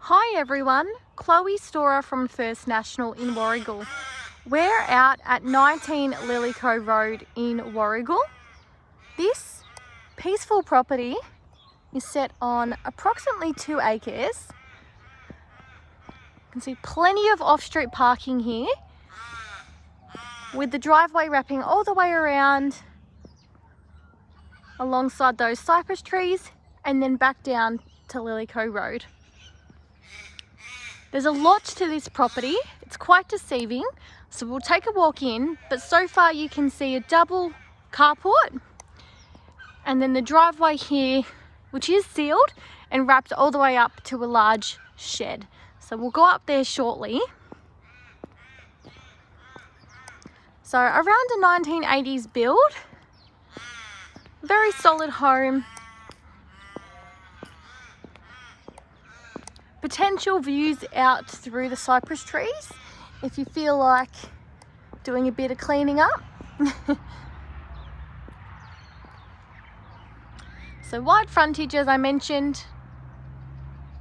Hi everyone, Chloe Storer from First National in Warragul. We're out at 19 Lillico Road in Warragul. This peaceful property is set on approximately 2 acres. You can see plenty of off-street parking here, with the driveway wrapping all the way around alongside those cypress trees and then back down to Lillico Road. There's a lot to this property. It's quite deceiving, so we'll take a walk in, but so far you can see a double carport and then the driveway here, which is sealed and wrapped all the way up to a large shed. So we'll go up there shortly. So around a 1980s build, very solid home. Potential views out through the cypress trees if you feel like doing a bit of cleaning up. So wide frontage, as I mentioned,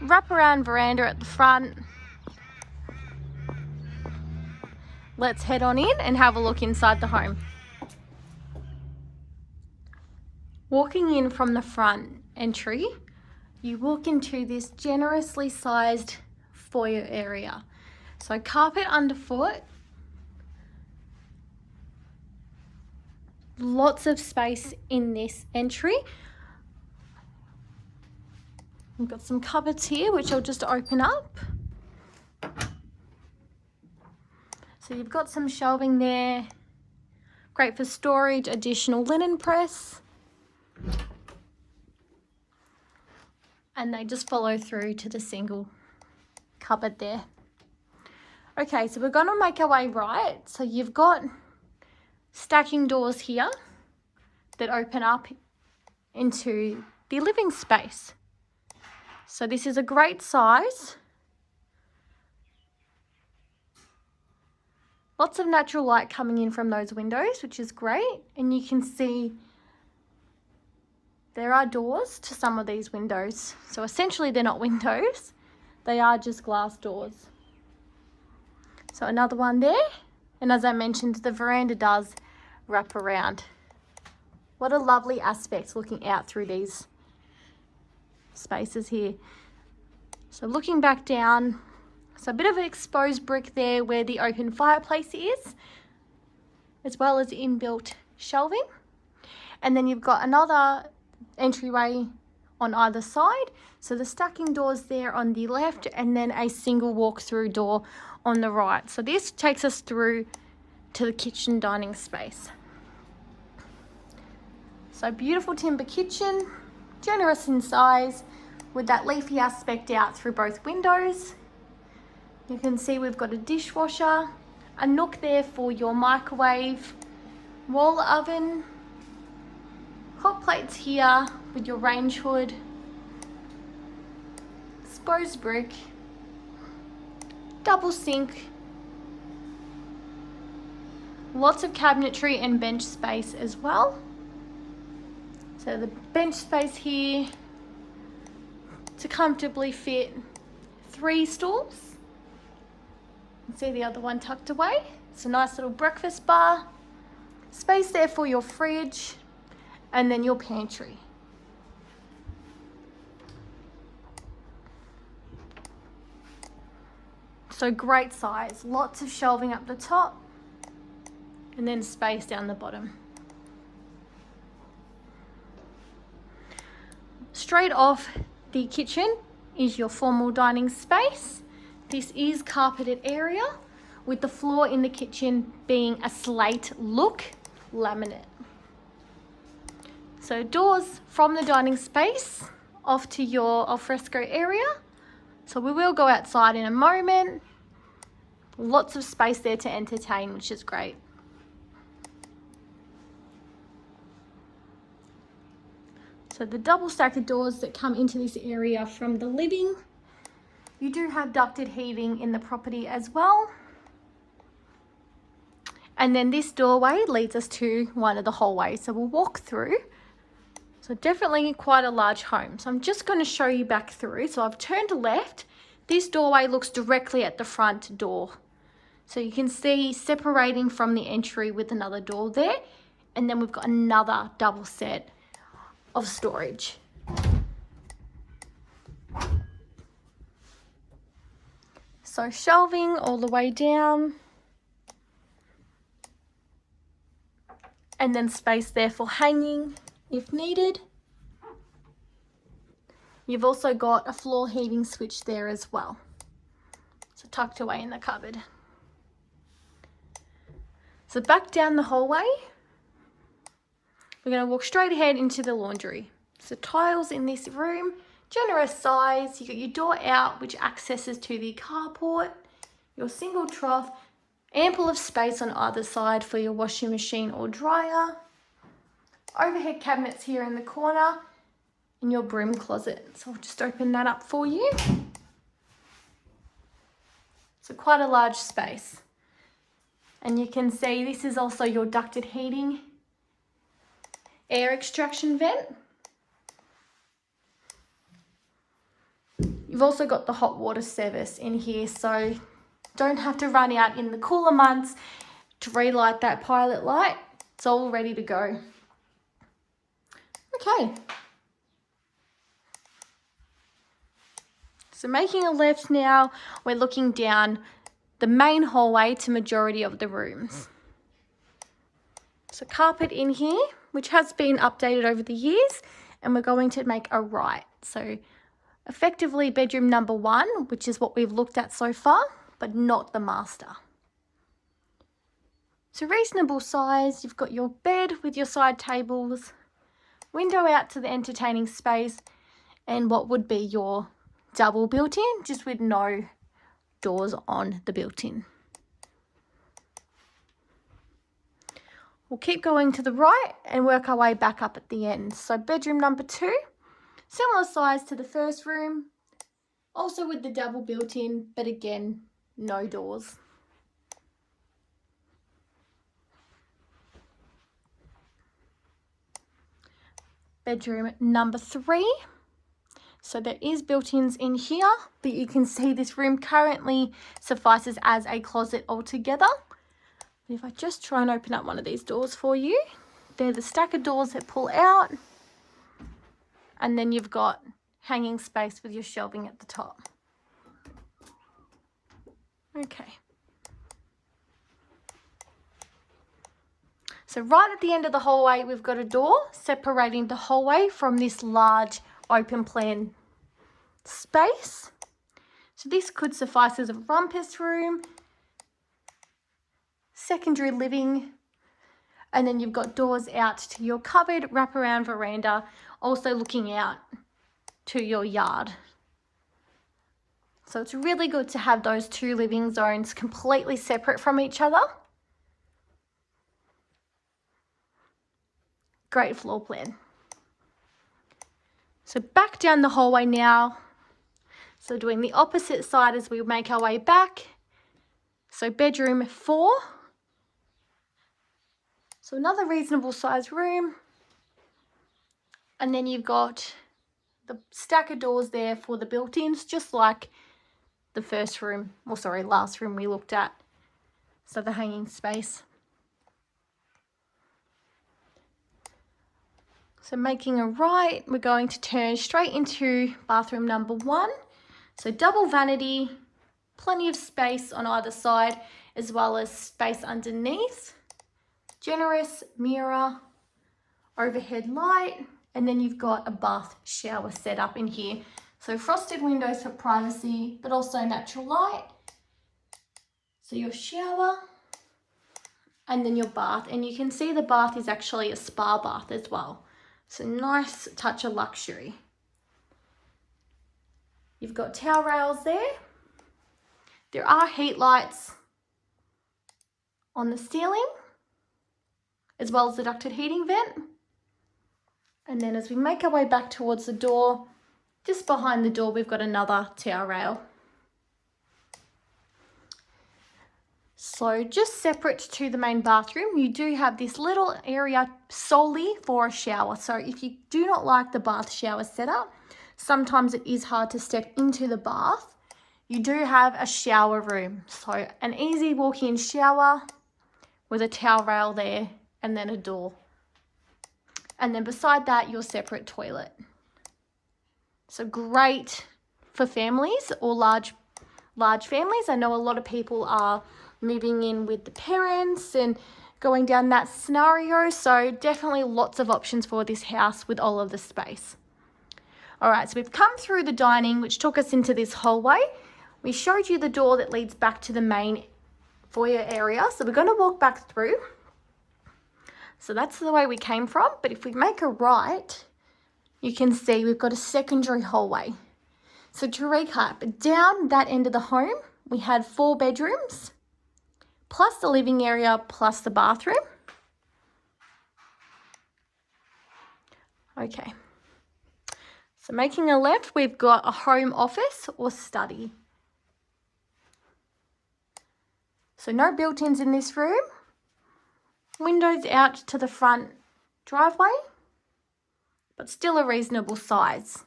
wraparound veranda at the front. Let's head on in and have a look inside the home. Walking in from the front entry, you walk into this generously sized foyer area. So carpet underfoot, lots of space in this entry. We've got some cupboards here, which I'll just open up. So you've got some shelving there, great for storage, additional linen press. And they just follow through to the single cupboard there. Okay, so we're going to make our way right. So you've got stacking doors here that open up into the living space. So this is a great size. Lots of natural light coming in from those windows, which is great. And you can see there are doors to some of these windows. So essentially they're not windows, they are just glass doors. So another one there. And as I mentioned, the veranda does wrap around. What a lovely aspect looking out through these spaces here. So looking back down, so a bit of an exposed brick there where the open fireplace is, as well as inbuilt shelving. And then you've got another entryway on either side, so the stacking doors there on the left and then a single walk-through door on the right. So this takes us through to the kitchen dining space. So beautiful timber kitchen, generous in size with that leafy aspect out through both windows. You can see we've got a dishwasher, a nook there for your microwave, wall oven, hot plates here with your range hood, exposed brick, double sink, lots of cabinetry and bench space as well. So the bench space here to comfortably fit 3 stools. You can see the other one tucked away. It's a nice little breakfast bar, space there for your fridge, and then your pantry. So great size, lots of shelving up the top and then space down the bottom. Straight off the kitchen is your formal dining space. This is carpeted area with the floor in the kitchen being a slate look laminate. So doors from the dining space off to your alfresco area. So we will go outside in a moment. Lots of space there to entertain, which is great. So the double stacked doors that come into this area from the living. You do have ducted heating in the property as well. And then this doorway leads us to one of the hallways. So we'll walk through. So definitely quite a large home. So I'm just going to show you back through. So I've turned left This doorway looks directly at the front door. So you can see separating from the entry with another door there. And then we've got another double set of storage. So shelving all the way down. And then space there for hanging if needed. You've also got a floor heating switch there as well. So tucked away in the cupboard. So back down the hallway, we're going to walk straight ahead into the laundry. So tiles in this room, generous size. You got your door out, which accesses to the carport, your single trough, ample of space on either side for your washing machine or dryer. Overhead cabinets here in the corner and your broom closet. So I'll just open that up for you. So quite a large space. And you can see this is also your ducted heating air extraction vent. You've also got the hot water service in here, so don't have to run out in the cooler months to relight that pilot light. It's all ready to go. Okay. So making a left now, we're looking down the main hallway to majority of the rooms. So carpet in here, which has been updated over the years, and we're going to make a right. So effectively bedroom number 1, which is what we've looked at so far, but not the master. So reasonable size, you've got your bed with your side tables, window out to the entertaining space, and what would be your double built-in, just with no doors on the built-in. We'll keep going to the right and work our way back up at the end. So bedroom number 2, similar size to the first room, also with the double built-in, but again, no doors. Bedroom number 3. So there is built-ins in here, but you can see this room currently suffices as a closet altogether. If I just try and open up one of these doors for you, they're the stack of doors that pull out, and then you've got hanging space with your shelving at the top. Okay. So right at the end of the hallway, we've got a door separating the hallway from this large open plan space. So this could suffice as a rumpus room, secondary living, and then you've got doors out to your cupboard, wraparound veranda, also looking out to your yard. So it's really good to have those 2 living zones completely separate from each other. Great floor plan. So back down the hallway now. So doing the opposite side as we make our way back. So bedroom 4. So another reasonable size room. And then you've got the stack of doors there for the built-ins, just like the first room, or sorry, last room we looked at. So the hanging space. So making a right, we're going to turn straight into bathroom number 1. So double vanity, plenty of space on either side, as well as space underneath. Generous mirror, overhead light, and then you've got a bath shower set up in here. So frosted windows for privacy, but also natural light. So your shower, and then your bath. And you can see the bath is actually a spa bath as well. So nice touch of luxury. You've got towel rails there. There are heat lights on the ceiling, as well as the ducted heating vent. And then as we make our way back towards the door, just behind the door, we've got another towel rail. So just separate to the main bathroom, you do have this little area solely for a shower. So if you do not like the bath shower setup, sometimes it is hard to step into the bath. you do have a shower room. So an easy walk-in shower with a towel rail there and then a door. And then beside that, your separate toilet. So great for families or large families. I know a lot of people are moving in with the parents and going down that scenario. So definitely lots of options for this house with all of the space. All right, so we've come through the dining, which took us into this hallway. We showed you the door that leads back to the main foyer area. So we're going to walk back through. So that's the way we came from. But if we make a right, you can see we've got a secondary hallway. So to recap, down that end of the home, we had 4 bedrooms, plus the living area, plus the bathroom. Okay. So making a left, we've got a home office or study. So no built-ins in this room. Windows out to the front driveway, but still a reasonable size.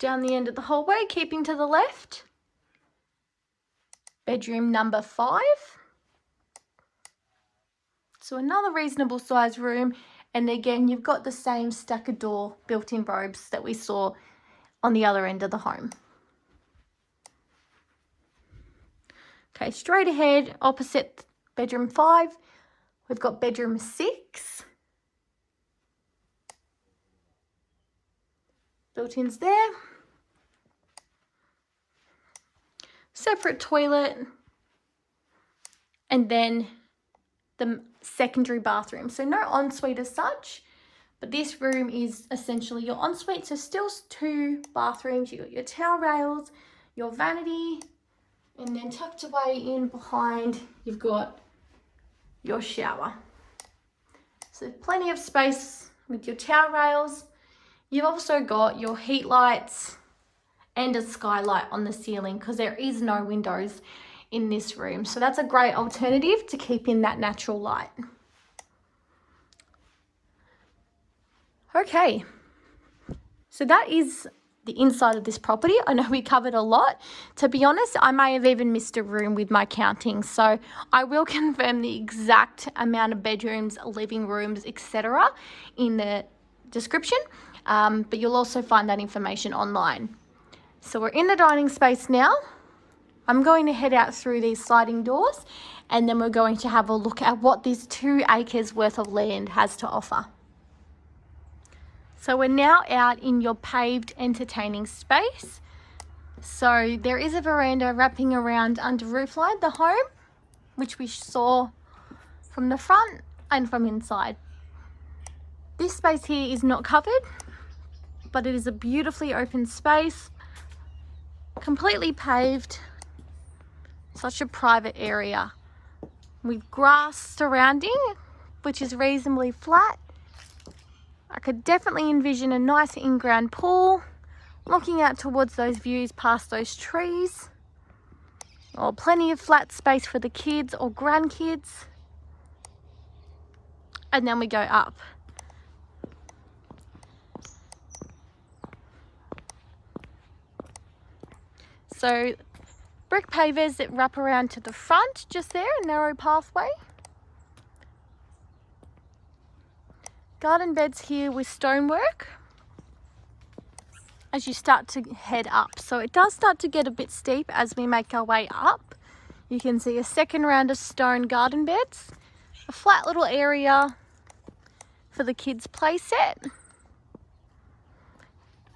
Down the end of the hallway, keeping to the left, bedroom number 5. So another reasonable size room, and again you've got the same stacker door built-in robes that we saw on the other end of the home. Okay, straight ahead, opposite bedroom 5, we've got bedroom 6. Built-ins there. Separate toilet. And then the secondary bathroom. So no ensuite as such, but this room is essentially your ensuite. So still 2 bathrooms. You've got your towel rails, your vanity, and then tucked away in behind, you've got your shower. So plenty of space with your towel rails. You've also got your heat lights and a skylight on the ceiling because there is no windows in this room. So that's a great alternative to keep in that natural light. Okay, so that is the inside of this property. I know we covered a lot. To be honest, I may have even missed a room with my counting. So I will confirm the exact amount of bedrooms, living rooms, etc. in the description. But you'll also find that information online. So we're in the dining space now. I'm going to head out through these sliding doors and then we're going to have a look at what this 2 acres worth of land has to offer. So we're now out in your paved entertaining space. So there is a veranda wrapping around under roofline, the home, which we saw from the front and from inside. This space here is not covered, but it is a beautifully open space, completely paved, such a private area with grass surrounding, which is reasonably flat. I could definitely envision a nice in-ground pool, looking out towards those views past those trees, or plenty of flat space for the kids or grandkids. And then we go up. So brick pavers that wrap around to the front, just there, a narrow pathway. Garden beds here with stonework as you start to head up. So it does start to get a bit steep as we make our way up. You can see a second round of stone garden beds, a flat little area for the kids' play set,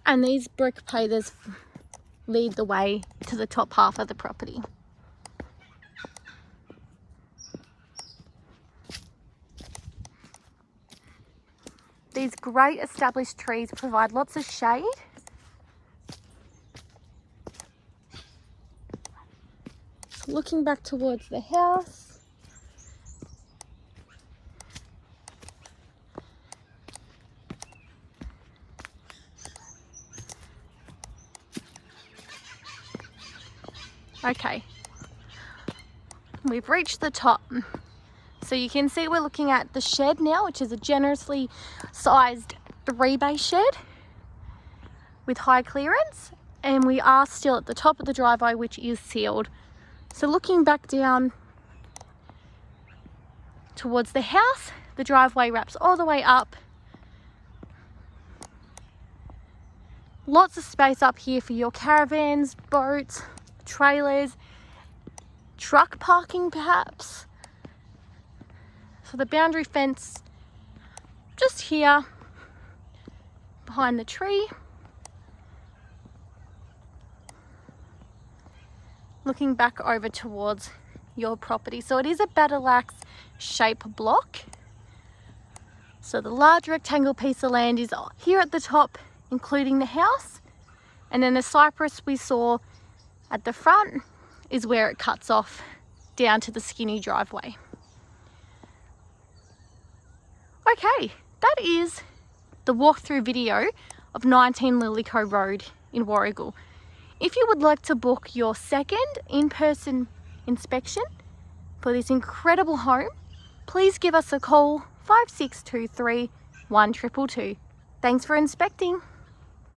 and these brick pavers lead the way to the top half of the property. These great established trees provide lots of shade. Looking back towards the house. Okay, we've reached the top. So you can see we're looking at the shed now, which is a generously sized 3-bay shed with high clearance, and we are still at the top of the driveway, which is sealed. So looking back down towards the house, the driveway wraps all the way up. Lots of space up here for your caravans, boats, trailers, truck parking perhaps. So the boundary fence just here behind the tree. Looking back over towards your property. So it is a battle axe shape block. So the large rectangle piece of land is here at the top, including the house. And then the cypress we saw at the front is where it cuts off down to the skinny driveway. Okay, that is the walkthrough video of 19 Lillico Road in Warragul. If you would like to book your second in-person inspection for this incredible home, please give us a call 5623 1222. Thanks for inspecting.